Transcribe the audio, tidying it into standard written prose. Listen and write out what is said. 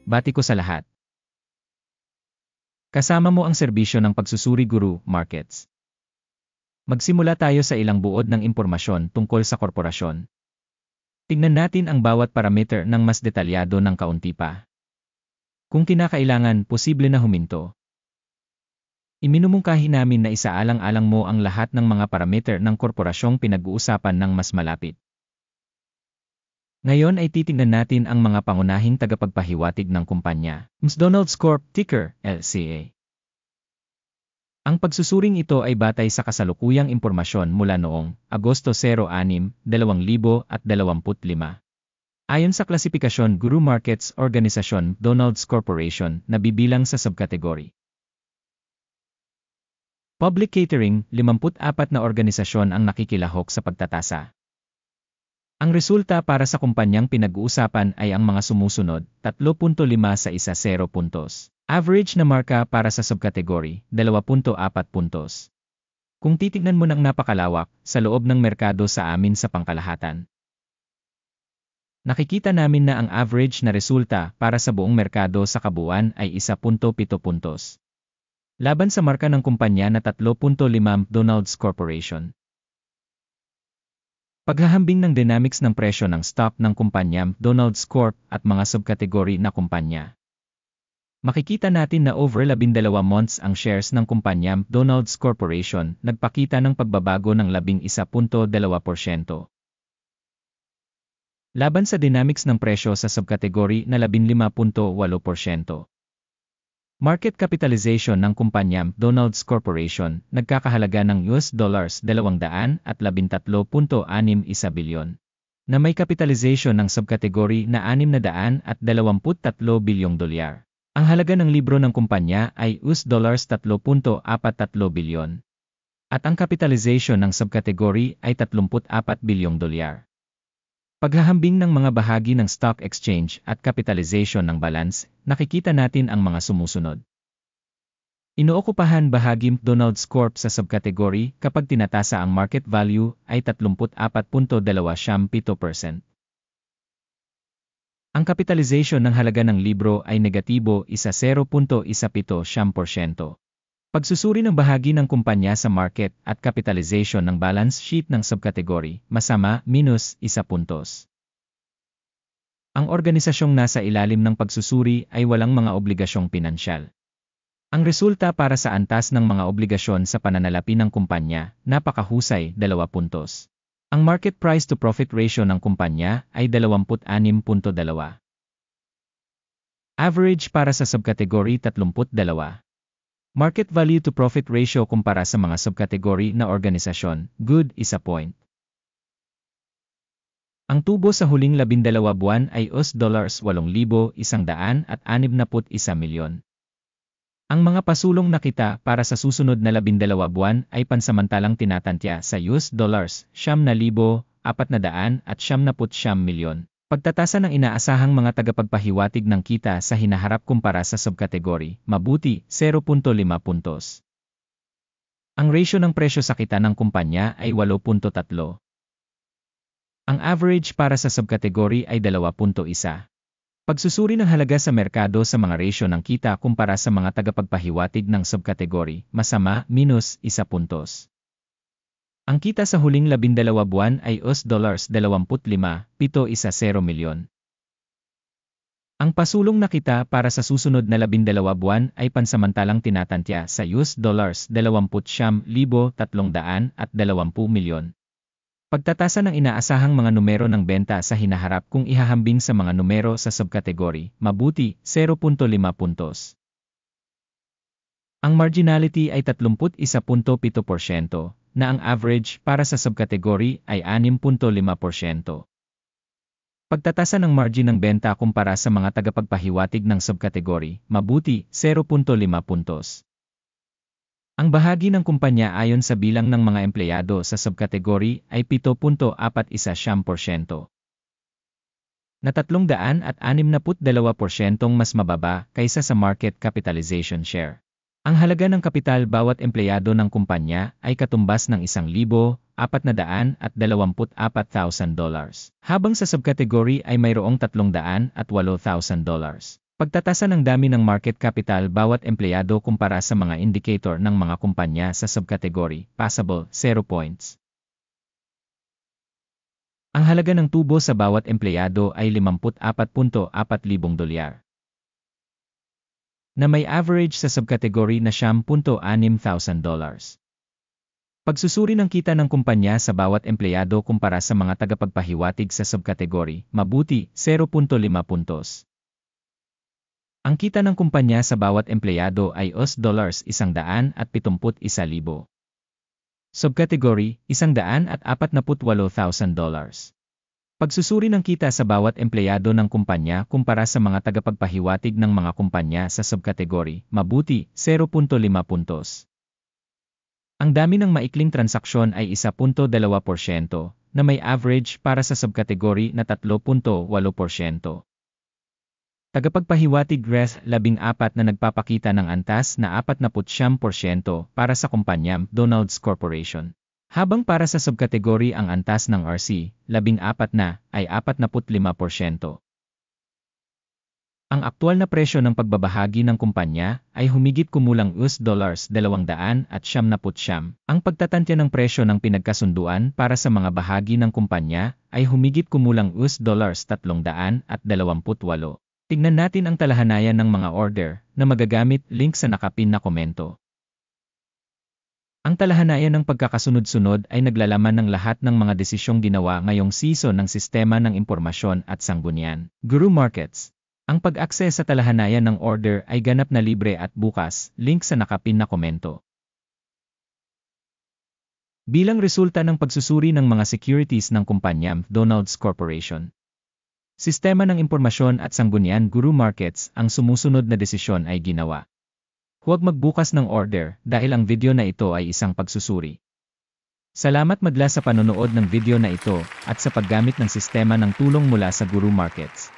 bati ko sa lahat. Kasama mo ang serbisyo ng pagsusuri Guru Markets. Magsimula tayo sa ilang buod ng impormasyon tungkol sa korporasyon. Tingnan natin ang bawat parameter ng mas detalyado ng kaunti pa. Kung kinakailangan, posible na huminto. Iminumungkahi namin na isaalang-alang mo ang lahat ng mga parameter ng korporasyong pinag-uusapan ng mas malapit. Ngayon ay titingnan natin ang mga pangunahing tagapagpahiwatig ng kumpanya, McDonald's Corp. Ticker, LCA. Ang pagsusuring ito ay batay sa kasalukuyang impormasyon mula noong Agosto 06, 2025. Ayon sa klasifikasyon Guru Markets Organisasyon McDonald's Corporation na bibilang sa subkategory. Public Catering, 54 na organisasyon ang nakikilahok sa pagtatasa. Ang resulta para sa kumpanyang pinag-uusapan ay ang mga sumusunod, 3.5 sa 10 puntos. Average na marka para sa subkategory, 2.4 puntos. Kung titignan mo ng napakalawak, sa loob ng merkado sa amin sa pangkalahatan. Nakikita namin na ang average na resulta para sa buong merkado sa kabuuan ay 1.7 puntos. Laban sa marka ng kumpanya na 3.5 McDonald's Corporation. Paghahambing ng dynamics ng presyo ng stock ng kumpanya McDonald's Corp. At mga subkategory na kumpanya. Makikita natin na over 12 months ang shares ng kumpanya McDonald's Corporation nagpakita ng pagbabago ng 11.2%. Laban sa dynamics ng presyo sa subkategory na 15.8%. Market capitalization ng kumpanya McDonald's Corporation nagkakahalaga ng $213.61 bilyon, na may capitalization ng subkategory na $623 bilyong dolyar. Ang halaga ng libro ng kumpanya ay $3.43 bilyon, at ang capitalization ng subkategory ay $34 bilyong dolyar. Paghahambing ng mga bahagi ng stock exchange at capitalization ng balance, nakikita natin ang mga sumusunod. Inookupahan bahagi McDonald's Corp. Sa subkategory kapag tinatasa ang market value ay 34.27%. Ang capitalization ng halaga ng libro ay negatibo 0.17%. Pagsusuri ng bahagi ng kumpanya sa market at capitalization ng balance sheet ng subkategory, masama, -1 puntos. Ang organisasyong nasa ilalim ng pagsusuri ay walang mga obligasyong pinansyal. Ang resulta para sa antas ng mga obligasyon sa pananalapi ng kumpanya, napakahusay, 2 puntos. Ang market price to profit ratio ng kumpanya ay 26.2. Average para sa subkategory 32. Market value to profit ratio kumpara sa mga subkategory na organisasyon, good, 1 point. Ang tubo sa huling 12 buwan ay $8,161 milyon. Ang mga pasulong na kita para sa susunod na 12 buwan ay pansamantalang tinatantya sa $9,499 milyon. Pagtatasa ng inaasahang mga tagapagpahiwatig ng kita sa hinaharap kumpara sa subkategory, mabuti, 0.5 puntos. Ang ratio ng presyo sa kita ng kumpanya ay 8.3. Ang average para sa subkategory ay 2.1. Pagsusuri ng halaga sa merkado sa mga ratio ng kita kumpara sa mga tagapagpahiwatig ng subkategory, masama, -1 puntos. Ang kita sa huling 12 buwan ay $25.710 milyon. Ang pasulong na kita para sa susunod na 12 buwan ay pansamantalang tinatantya sa $20,320 milyon. Pagtatasa ng inaasahang mga numero ng benta sa hinaharap kung ihahambing sa mga numero sa subkategory, mabuti, 0.5 puntos. Ang marginality ay 31.7%, na ang average para sa subkategory ay 6.5%. Pagtatasa ng margin ng benta kumpara sa mga tagapagpahiwatig ng subkategory, mabuti, 0.5 puntos. Ang bahagi ng kumpanya ayon sa bilang ng mga empleyado sa subkategory ay 7.41%. Na 362% mas mababa kaysa sa market capitalization share. Ang halaga ng kapital bawat empleyado ng kumpanya ay katumbas ng $1,424,000, habang sa subkategory ay mayroong $308,000. Pagtatasa ng dami ng market capital bawat empleyado kumpara sa mga indicator ng mga kumpanya sa subcategory, passable, 0 points. Ang halaga ng tubo sa bawat empleyado ay $54,400 na may average sa subcategory na $6,600. Pagsusuri ng kita ng kumpanya sa bawat empleyado kumpara sa mga tagapagpahiwatig sa subcategory, mabuti, 0.5 puntos. Ang kita ng kumpanya sa bawat empleyado ay $171,000. Subcategory, $148,000. Pagsusuri ng kita sa bawat empleyado ng kumpanya kumpara sa mga tagapagpahiwatig ng mga kumpanya sa subcategory, mabuti, 0.5 puntos. Ang dami ng maikling transaksyon ay 1.2% na may average para sa subcategory na 3.8%. Tagapagpahiwatig Res 14 na nagpapakita ng antas na 49% para sa kumpanya McDonald's Corporation. Habang para sa subkategory ang antas ng RC, 14 na, ay 45%. Ang aktual na presyo ng pagbabahagi ng kumpanya ay humigit kumulang $200 at $290. Ang pagtatantya ng presyo ng pinagkasunduan para sa mga bahagi ng kumpanya ay humigit kumulang $328. Tignan natin ang talahanayan ng mga order na magagamit link sa nakapin na komento. Ang talahanayan ng pagkakasunod-sunod ay naglalaman ng lahat ng mga desisyong ginawa ngayong season ng Sistema ng Impormasyon at Sanggunian, Guru Markets. Ang pag-access sa talahanayan ng order ay ganap na libre at bukas, link sa nakapin na komento. Bilang resulta ng pagsusuri ng mga securities ng kumpanya McDonald's Corporation, Sistema ng Impormasyon at Sanggunian Guru Markets, ang sumusunod na desisyon ay ginawa. Huwag magbukas ng order dahil ang video na ito ay isang pagsusuri. Salamat madla sa panonood ng video na ito at sa paggamit ng sistema ng tulong mula sa Guru Markets.